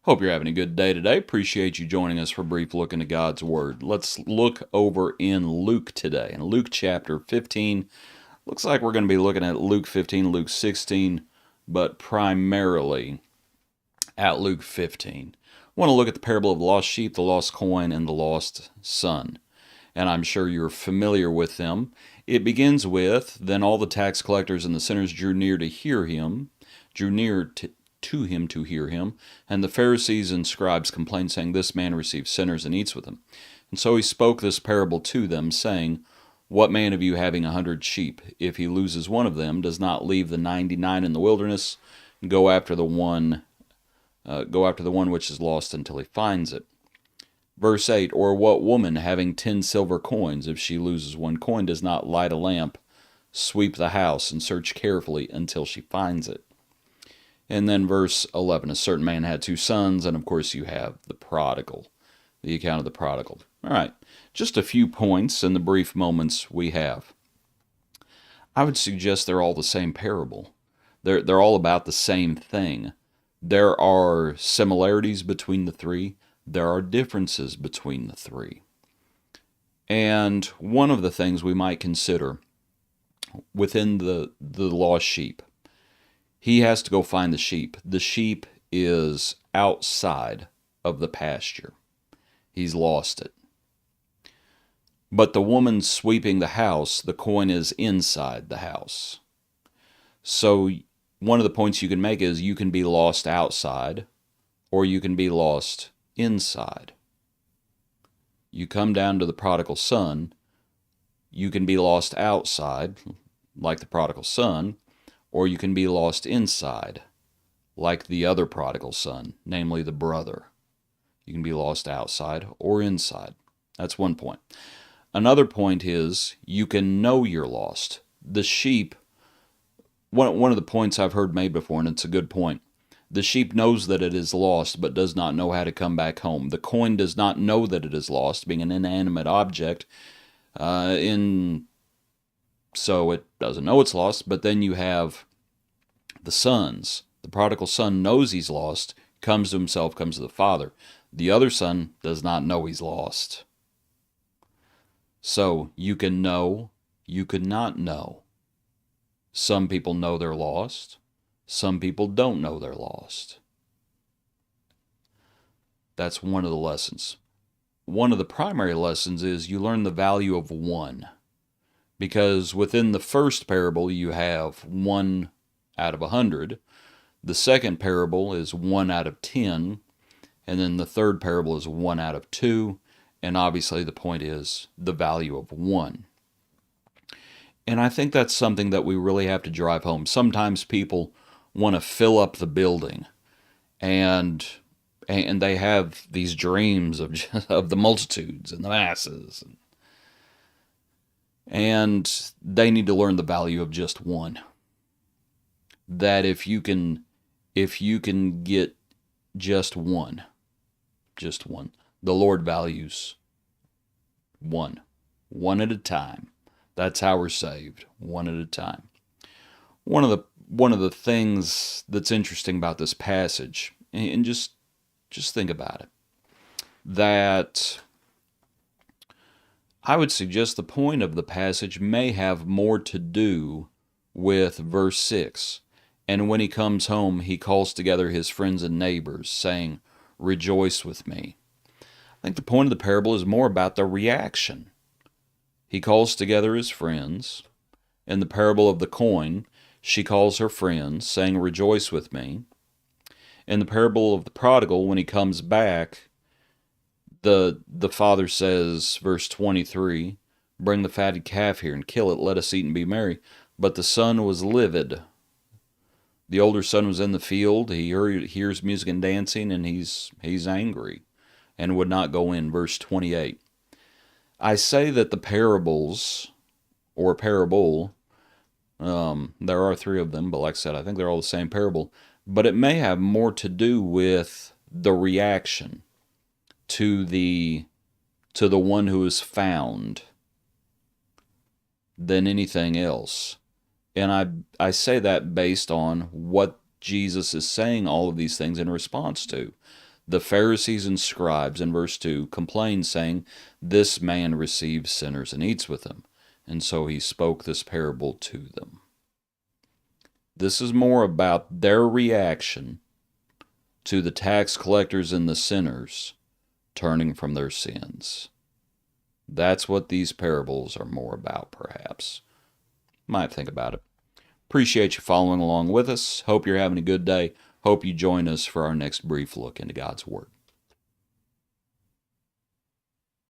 Hope you're having a good day today. Appreciate you joining us for a brief look into God's Word. Let's look over in Luke today. In Luke chapter 15, looks like we're going to be looking at Luke 15, Luke 16, but primarily at Luke 15. I want to look at the parable of the lost sheep, the lost coin, and the lost son. And I'm sure you're familiar with them. It begins with, Then all the tax collectors and the sinners drew near to hear him, drew near to him to hear him, and the Pharisees and scribes complained, saying, This man receives sinners and eats with them. And so he spoke this parable to them, saying, What man of you having 100 sheep, if he loses one of them, does not leave the 99 in the wilderness, and go after the one which is lost until he finds it? Verse 8, Or what woman having 10 silver coins, if she loses one coin, does not light a lamp, sweep the house, and search carefully until she finds it? And then verse 11, A certain man had 2 sons, and of course you have the prodigal, the account of the prodigal. All right, just a few points in the brief moments we have. I would suggest they're all the same parable. They're all about the same thing. There are similarities between the three. There are differences between the three. And one of the things we might consider within the lost sheep, he has to go find the sheep. The sheep is outside of the pasture. He's lost it. But the woman sweeping the house, the coin is inside the house. So one of the points you can make is you can be lost outside or you can be lost inside. You come down to the prodigal son, you can be lost outside, like the prodigal son, or you can be lost inside, like the other prodigal son, namely the brother. You can be lost outside or inside. That's one point. Another point is you can know you're lost. The sheep, one of the points I've heard made before, and it's a good point, the sheep knows that it is lost, but does not know how to come back home. The coin does not know that it is lost, being an inanimate object, so it doesn't know it's lost. But then you have the sons. The prodigal son knows he's lost, comes to himself, comes to the father. The other son does not know he's lost. So you can know, you could not know. Some people know they're lost. Some people don't know they're lost. That's one of the lessons. One of the primary lessons is you learn the value of one. Because within the first parable, you have 1 out of 100. The second parable is 1 out of 10. And then the third parable is 1 out of 2. And obviously the point is the value of 1. And I think that's something that we really have to drive home. Sometimes people want to fill up the building, and they have these dreams of the multitudes and the masses, and they need to learn the value of just one. That if you can get just one, the Lord values one at a time. That's how we're saved, one at a time. One of the things that's interesting about this passage, and just think about it, that I would suggest the point of the passage may have more to do with verse 6. And when he comes home, he calls together his friends and neighbors, saying, Rejoice with me. I think the point of the parable is more about the reaction. He calls together his friends. In the parable of the coin, she calls her friends, saying, Rejoice with me. In the parable of the prodigal, when he comes back, the father says, verse 23, Bring the fatted calf here and kill it, let us eat and be merry. But the son was livid. The older son was in the field, he hears music and dancing, and he's angry, and would not go in, verse 28. I say that the parables, or parable, there are 3 of them, but like I said, I think they're all the same parable. But it may have more to do with the reaction to the one who is found than anything else. And I say that based on what Jesus is saying all of these things in response to. The Pharisees and scribes, in verse 2, complained, saying, "This man receives sinners and eats with them." And so he spoke this parable to them. This is more about their reaction to the tax collectors and the sinners turning from their sins. That's what these parables are more about, perhaps. Might think about it. Appreciate you following along with us. Hope you're having a good day. Hope you join us for our next brief look into God's Word.